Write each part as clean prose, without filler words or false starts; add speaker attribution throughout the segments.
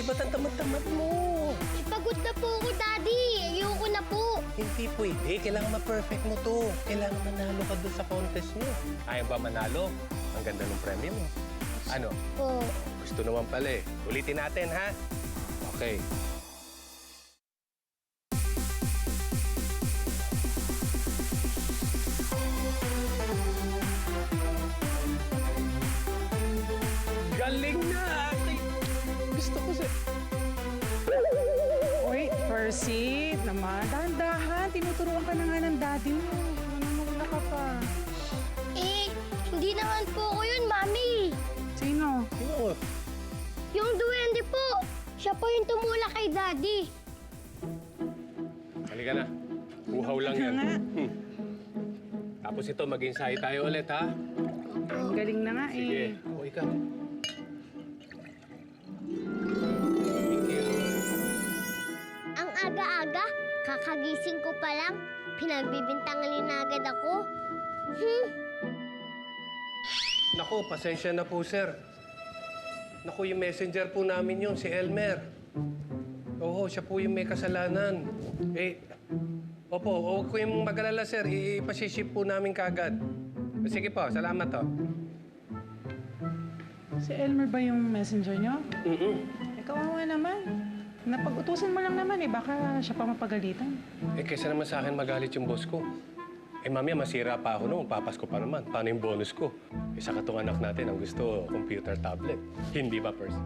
Speaker 1: Ba't ang tamad-tamad mo?
Speaker 2: Pagod na po ako, Daddy. Ayoko na po.
Speaker 1: Hindi pwede. Kailangan ma-perfect mo to. Kailangan manalo ka doon sa contest mo. Kaya ba manalo? Ang ganda ng premyo mo. Ano?
Speaker 2: Po.
Speaker 1: Gusto naman pala eh. Ulitin natin, ha? Okay. Galing na! Gusto ko sa...
Speaker 3: Uy, Percy, naman. Dahan-dahan, tinuturuan ka na nga ng daddy mo. Nanunula ka pa.
Speaker 2: Eh, hindi naman po ko yun, Mami.
Speaker 3: Sino?
Speaker 1: Sino?
Speaker 2: Yung duwende po. Siya po yung tumula kay Daddy.
Speaker 1: Halika na. Uhaw lang yan.
Speaker 3: Nga.
Speaker 1: Tapos ito, mag-ensayo tayo ulit, ha?
Speaker 3: Ang galing na nga
Speaker 1: Sige.
Speaker 3: eh.
Speaker 1: O, ikaw. Thank you.
Speaker 2: Ang aga-aga, kakagising ko pa lang. Pinagbibintangan na agad ako.
Speaker 1: Naku, pasensya na po, sir. Naku, yung messenger po namin yun, si Elmer. Oo, siya po yung may kasalanan. Eh, opo, huwag ko yung mag-alala, sir. Ipasiship po namin kagad. Sige po, salamat to.
Speaker 3: Si Elmer ba yung messenger nyo?
Speaker 1: Mm-mm.
Speaker 3: Kawawa naman. Napag-utusan mo lang naman eh, baka siya pa mapagalitan.
Speaker 1: Eh, kaysa naman sa akin magalit yung boss ko. Eh, mamaya masira pa ako noon, papasko pa naman. Paano yung bonus ko? Eh, sa katong anak natin, ang gusto, computer tablet. Hindi ba, Percy?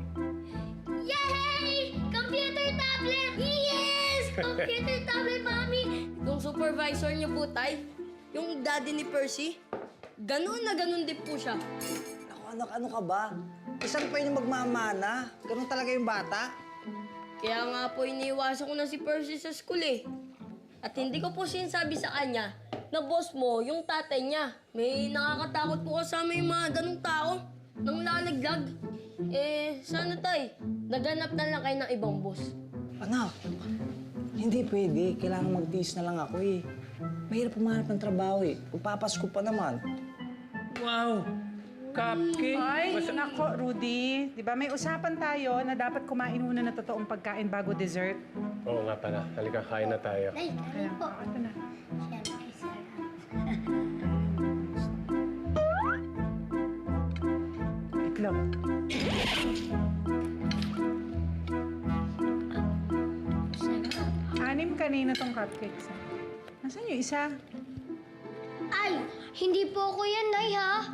Speaker 2: Yay! Computer tablet! Yes! Computer tablet, Mami!
Speaker 4: Yung supervisor niyo po, Tay, yung daddy ni Percy, ganun na ganun din po siya.
Speaker 5: Ako, anak, ano ka ba? Isan pa yun magmamana? Ganun talaga yung bata?
Speaker 4: Kaya nga po iniiwasan ko na si Percy sa school eh. At hindi ko po sinasabi sa kanya na boss mo, yung tatay niya. May nakakatakot po kasama yung mga ganung tao nang lalaglag. Eh, sana tay, naganap na lang kayo ng ibang boss.
Speaker 5: Anak, hindi pwede. Kailangan magtiis na lang ako eh. Mahirap pumanap ng trabaho eh. Pagpapasko pa naman.
Speaker 1: Wow! Cupcake!
Speaker 3: Ay, nako, Rudy. Di ba may usapan tayo na dapat kumain muna ng totoong pagkain bago dessert?
Speaker 1: Oo nga pala. Halika, kain na tayo.
Speaker 2: Nay,
Speaker 3: Kaya,
Speaker 2: kain po.
Speaker 3: ito na.
Speaker 2: Siyempre, sarap.
Speaker 3: Itlog. Anim kanina tong cupcakes. Nasaan yung isa?
Speaker 2: Ay, hindi po ako yan, Nay, ha?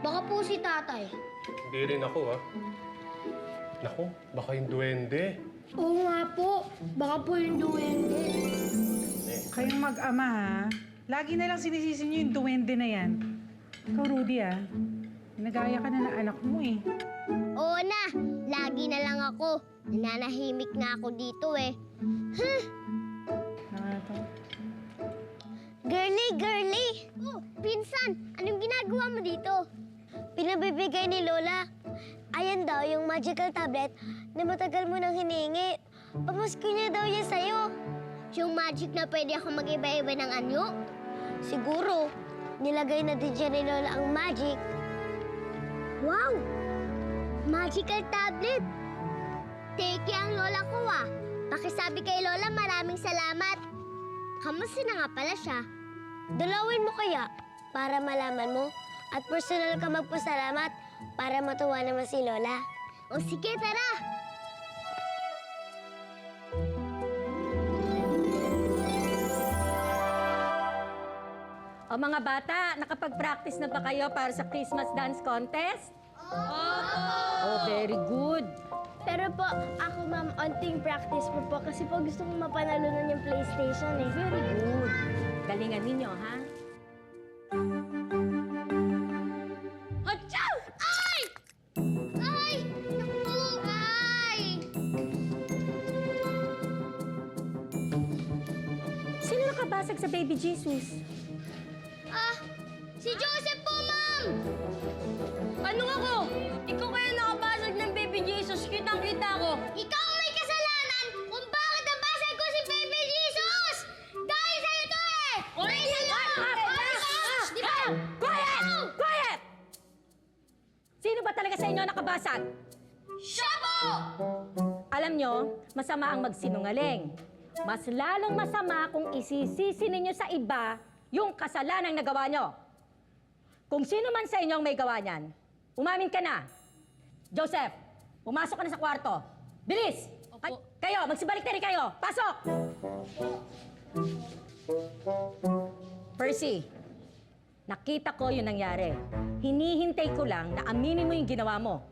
Speaker 2: Baka po si tatay.
Speaker 1: Hindi rin ako, ha? Naku, baka yung duwende.
Speaker 2: Oo nga po. Baka po yung duwende.
Speaker 3: Kayong mag-ama, ha? Lagi na lang sinisisi niyo yung duwende na yan. Ikaw, Rudy, ha? Nagaya ka na ng anak mo, eh.
Speaker 2: Oo na. Lagi na lang ako. Nananahimik nga ako dito, eh.
Speaker 3: Ito.
Speaker 2: Girly, girly! Oh, pinsan! Anong ginagawa mo dito? Pinabibigay ni Lola. Ayan daw yung magical tablet na matagal mo nang hiningi. Pamasko niya daw yan sa'yo. Yung magic na pwede ako mag-iba-iba ng anyo. Siguro, nilagay na din dyan ni Lola ang magic. Wow! Magical tablet! Take ang Lola ko ah. Pakisabi kay Lola maraming salamat. Kamusta na nga pala siya? Dalawin mo kaya para malaman mo at personal ka magpasalamat para matuwa naman si Lola. O sige, tara!
Speaker 6: O mga bata, nakapag-practice na ba kayo para sa Christmas dance contest? Oh, very good.
Speaker 2: Pero po, ako ma'am, onting practice po kasi po gusto kong mapanalunan yung PlayStation eh.
Speaker 6: Very good. Galingan ninyo, ha?
Speaker 2: Achoo! Ay! Ay! Naku! Ay!
Speaker 6: Sino nakabasag sa baby Jesus?
Speaker 2: Ah! Si Joseph po, ma'am!
Speaker 4: Ano ako? Ikaw kaya nakabasag ng baby Jesus, kitang-kita ko.
Speaker 2: Ikaw ang may kasalanan kung bakit nabasag ko si Baby Jesus! Dahil sa'yo to eh! Dahil sa'yo! Di ba?
Speaker 6: Quiet! Quiet! Sino ba talaga sa inyo nakabasag?
Speaker 2: Siya po!
Speaker 6: Alam alam nyo, masama ang magsinungaling. Mas lalong masama kung isisisi ninyo sa iba yung kasalanan na nagawa nyo. Kung sino man sa inyo ang may gawa niyan, umamin ka na. Joseph, pumasok ka na sa kwarto. Bilis! Kayo, magsibalik na rin kayo. Pasok! Percy, nakita ko yung nangyari. Hinihintay ko lang na aminin mo yung ginawa mo.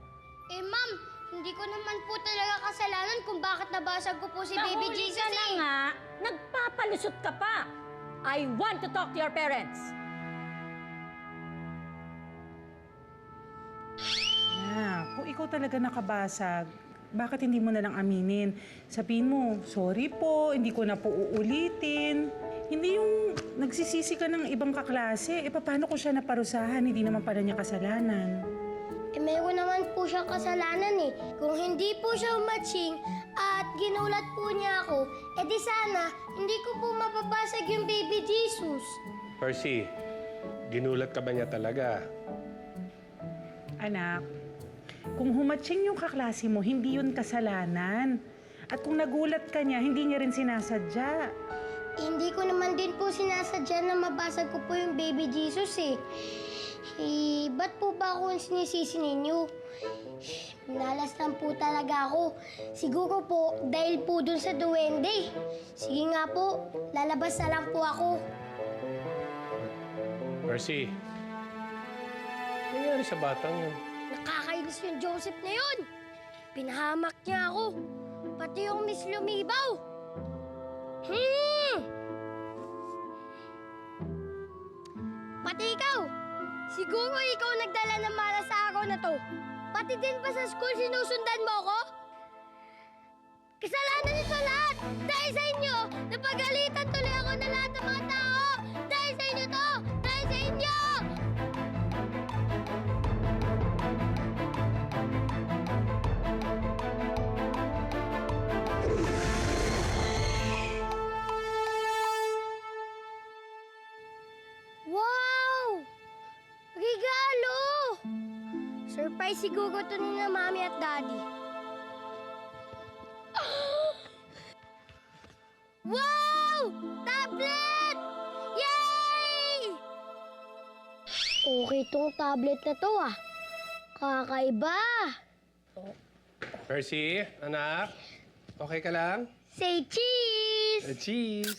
Speaker 2: Eh, ma'am, hindi ko naman po talaga kasalanan kung bakit nabasag ko po si Baby
Speaker 6: Nahuli
Speaker 2: Jesus
Speaker 6: ka na
Speaker 2: eh.
Speaker 6: nga, nagpapalusot ka pa. I want to talk to your parents.
Speaker 3: Kung ikaw talaga nakabasag, bakit hindi mo na lang aminin? Sabihin mo, sorry po, hindi ko na po uulitin. Hindi yung nagsisisi ka ng ibang kaklase. E paano ko siya naparusahan? Hindi naman pala niya kasalanan.
Speaker 2: Eh, meron naman po siyang kasalanan eh. Kung hindi po siya umatsing at ginulat po niya ako, eh di sana, hindi ko po mapapasag yung Baby Jesus.
Speaker 1: Percy, ginulat ka ba niya talaga?
Speaker 3: Anak, kung humatsing yung kaklase mo, hindi yun kasalanan. At kung nagulat ka niya, hindi niya rin sinasadya.
Speaker 2: Hindi ko naman din po sinasadya na mabasag ko po yung Baby Jesus eh. Ba't po ba ako ang sinisisi ninyo? Minalas lang po talaga ako. Siguro po, dahil po dun sa duwende. Sige nga po, lalabas na lang po ako.
Speaker 1: Percy, ano nangyari sa batang yun?
Speaker 2: Nakakainis yung Joseph na yun. Pinahamak niya ako. Pati yung Miss Lumibaw. Pati ikaw. Siguro ikaw nagdala ng malas sa araw na to. Pati din ba sa school sinusundan mo ako? Kasalanan nito lahat. Dahil sa inyo, napagalitan tuloy ako ng lahat ng mga tao. Dahil sa inyo to. Dahil sa inyo. Wow! Regalo! Surprise siguro to ni na Mami at Daddy. Wow! Tablet! Yay! Okay tong tablet na to ah. Kakaiba.
Speaker 1: Percy, anak, okay ka lang?
Speaker 2: Say cheese!
Speaker 1: Cheese!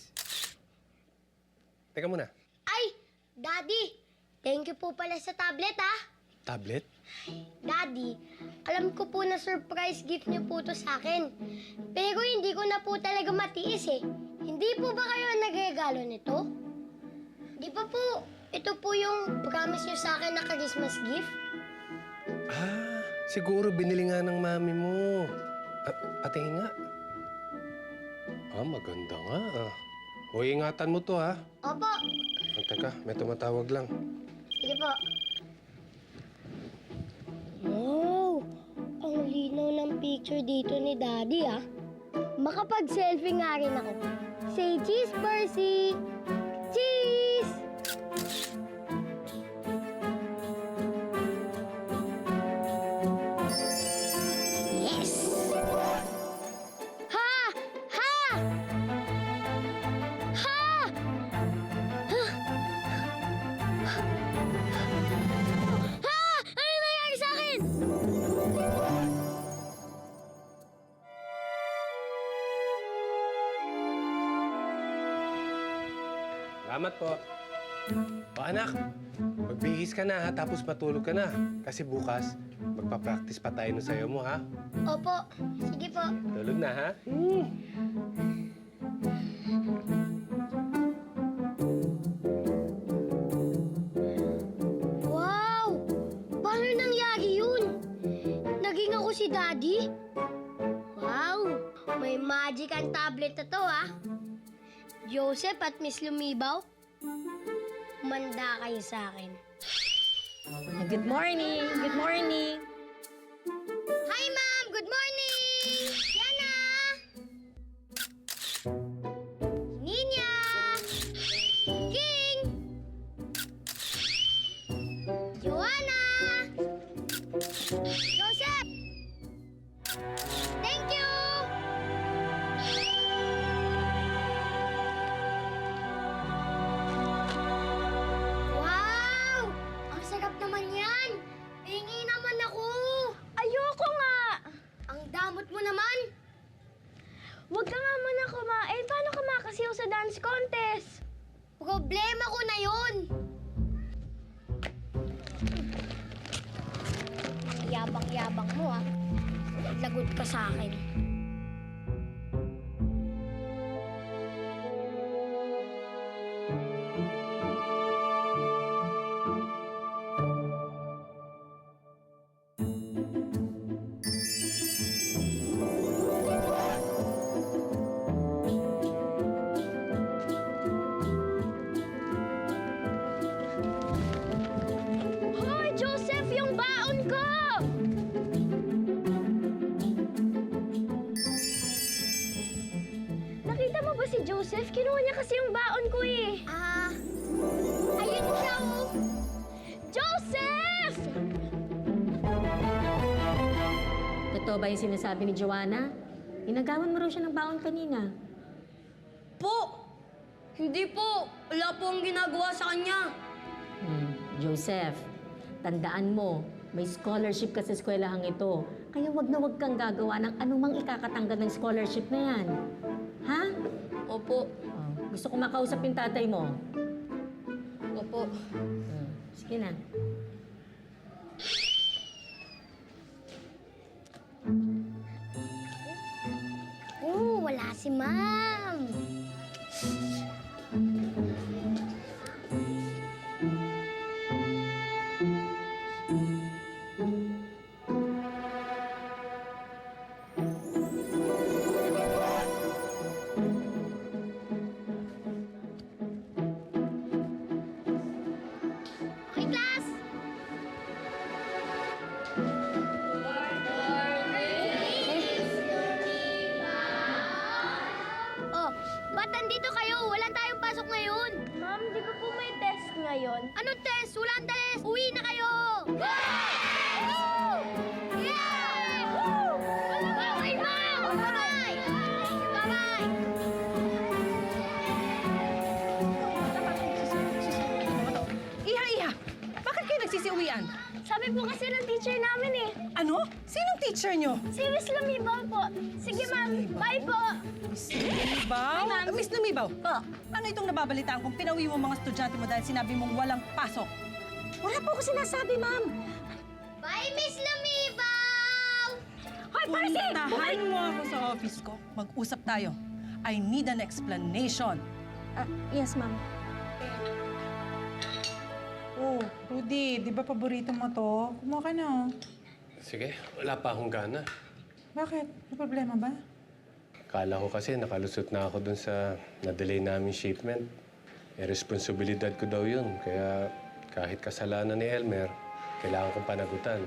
Speaker 1: Teka muna.
Speaker 2: Ay, Daddy! Thank you po pala sa tablet ah.
Speaker 1: Tablet?
Speaker 2: Daddy, alam ko po na surprise gift niyo po to sa akin. Pero hindi ko na po talaga matiis eh. Hindi po ba kayo ang nagregalo nito? Di ba po, ito po yung promise niyo sa akin na Christmas gift?
Speaker 1: Ah, siguro binili nga ng mami mo. Atingin nga. Ah, maganda nga ah. O, ingatan mo to ha.
Speaker 2: Opo.
Speaker 1: Teka, may tumatawag lang.
Speaker 2: Sige po. Wow! Ang linaw ng picture dito ni Daddy, ah. Makapag-selfie nga rin ako. Say cheese, Percy! Cheese! Yes! Ha! Ha! Ha! Ha! Ano nangyari sa akin?
Speaker 1: Salamat po. O anak, magbihis ka na ha, tapos matulog ka na. Kasi bukas, magpa-practice pa tayo ng sayo mo ha.
Speaker 2: Opo. Sige po.
Speaker 1: Tulog na ha.
Speaker 2: Wow! Paano nangyari yun? Naging ako si Daddy? Wow! May magic ang tablet na to, ah. Joseph at Miss Lumibaw, manda kayo sa akin.
Speaker 6: Good morning! Good morning!
Speaker 2: Hi, Ma'am! Good morning! Yana! Ninya! King! Joanna! Joseph! Thank you! kasi ako sa dance contest. Problema ko na yun. Yabang-yabang mo, ah. Lagot ka sa akin. Hoy, Joseph! Yung baon ko! Nakita mo ba si Joseph? Kinuha niya kasi yung baon ko eh. Ayun siya oh! Joseph!
Speaker 6: Totoo ba yung sinasabi ni Joanna? Inagawan mo raw siya ng baon kanina.
Speaker 4: Po! Hindi po. Wala po ang ginagawa sa kanya.
Speaker 6: Joseph, tandaan mo, may scholarship ka sa eskwelahang ito. Kaya wag na wag kang gagawa ng anumang ikakatanggal ng scholarship na yan. Ha?
Speaker 4: Opo.
Speaker 6: Oh, gusto ko makausap yung tatay mo.
Speaker 4: Opo.
Speaker 6: Sige na.
Speaker 2: Wala si Ma'am. Okay, class! Oh, ba't nandito kayo? Wala tayong pasok ngayon. Ma'am, di ba po may test ngayon? Anong test? Walang test! Uwi na kayo! Woo! Yeah! Woo! Bye-bye, Ma'am! Bye-bye! Bye-bye!
Speaker 7: Iha! Bakit kayo nagsisiuwian?
Speaker 2: Sabi po kasi ng teacher namin eh.
Speaker 7: Ano? Sinong teacher nyo?
Speaker 2: Si Miss Lumibaw po. Sige, Ma'am. Bye po.
Speaker 7: Miss Lumibaw? Miss Lumibaw? Po. Ano itong nababalitaan kung pinawi mo mga estudyante mo dahil sinabi mong walang pasok?
Speaker 6: Wala po ako sinasabi, ma'am.
Speaker 2: Bye, Miss Lumibaw!
Speaker 6: Hoy, Percy!
Speaker 7: Puntahan mo ako sa office ko. Mag-usap tayo. I need an explanation.
Speaker 6: Yes, ma'am.
Speaker 3: Oh, Rudy, di ba paborito mo to? Kumuha ka na, oh.
Speaker 1: Sige, wala pa akong gana.
Speaker 3: Bakit? May problema ba?
Speaker 1: Kala ko kasi nakalusot na ako dun sa na-delay namin shipment. Eh, responsibilidad ko daw yun. Kaya kahit kasalanan ni Elmer, kailangan kong panagutan.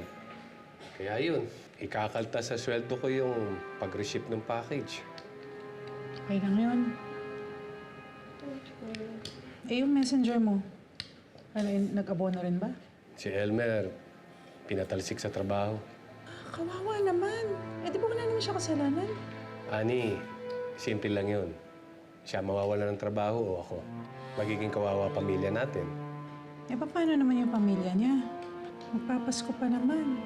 Speaker 1: Kaya yun, ikakalta sa sweldo ko yung pag-reship ng package.
Speaker 3: Okay lang yun. Eh, yung messenger mo, ano, nag-abono rin ba?
Speaker 1: Si Elmer, pinatalsik sa trabaho.
Speaker 3: Kawawa naman. Eh, di ba wala naman siya kasalanan?
Speaker 1: Ani, simple lang yun. Siya mawawala ng trabaho o ako. Magiging kawawa pamilya natin.
Speaker 3: Eh, paano naman yung pamilya niya? Magpapasko pa naman.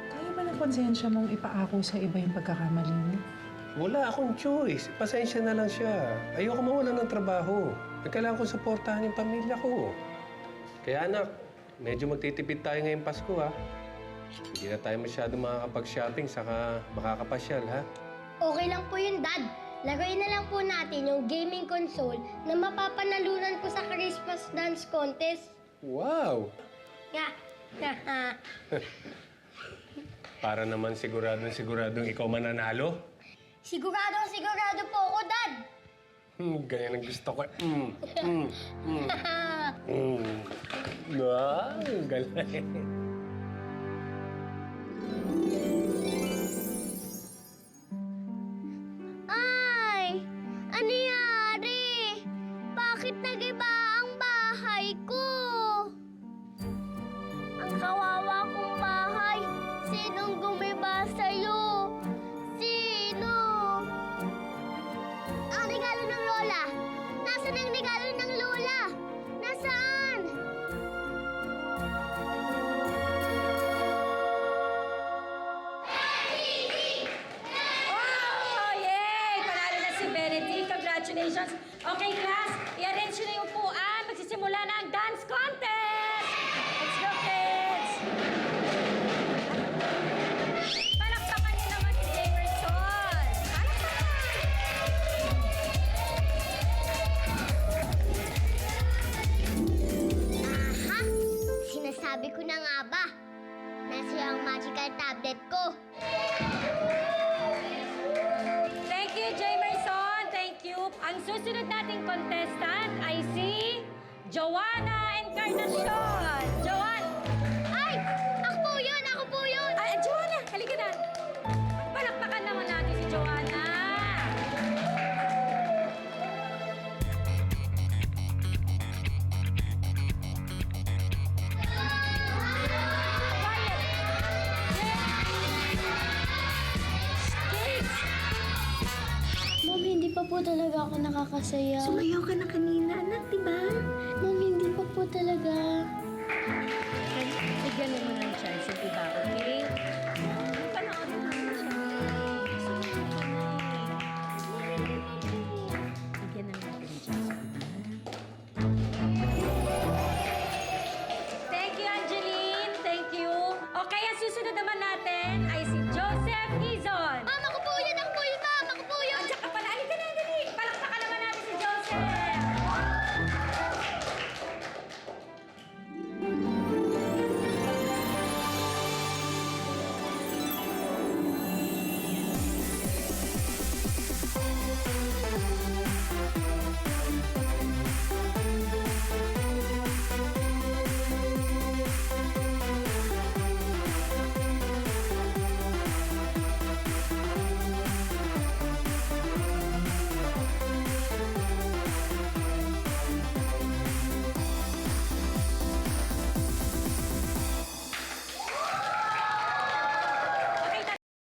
Speaker 3: Kaya ba ng konsensya mong ipaako sa iba yung pagkakamali mo?
Speaker 1: Wala akong choice. Pasensya na lang siya. Ayoko mawala ng trabaho. Kailangan ko supportahan yung pamilya ko. Kaya anak, medyo magtitipid tayo ngayong Pasko, ha? Hindi na tayo masyado makakapag-shopping, saka makakapasyal, ha?
Speaker 2: Okay lang po yun, Dad. Laruin na lang po natin yung gaming console na mapapanalunan ko sa Christmas Dance Contest.
Speaker 1: Wow!
Speaker 2: Yeah.
Speaker 1: Para naman siguradong ikaw mananalo.
Speaker 2: Sigurado po ako, Dad.
Speaker 1: Ganyan ang gusto ko. Wow, galing.
Speaker 2: Ay! Ano nangyari? Bakit nag-iba ang bahay ko? Ang kawawa kong bahay. Sinong gumiba sa'yo? Sino? Ang regalo ng Lola. Nasaan ang regalo ng Lola? Nasaan?
Speaker 6: Congratulations! Okay, class, i-arrange nyo na yung upuan. Magsisimula na ang dance contest! Let's go, kids! Palakpakan niyo naman si Jamerson! Palakpakan!
Speaker 2: Aha! Sinasabi ko na nga ba? Nasa ang magical tablet ko.
Speaker 6: Thank you, Jamerson. Thank you. Ang susunod nating contestant ay si Joanna Encarnacion. Joanna!
Speaker 2: Ay! Ako po yun! Ako po yun!
Speaker 6: Ay, Joanna! Halika na. Palakpakan naman natin si Joanna.
Speaker 2: Mom, hindi pa po talaga ako nakakasaya.
Speaker 6: Sumayaw ka na kanina, anak, di ba?
Speaker 2: Mom, hindi pa po talaga.
Speaker 6: Bigyan mo ng chance, di ba? Okay?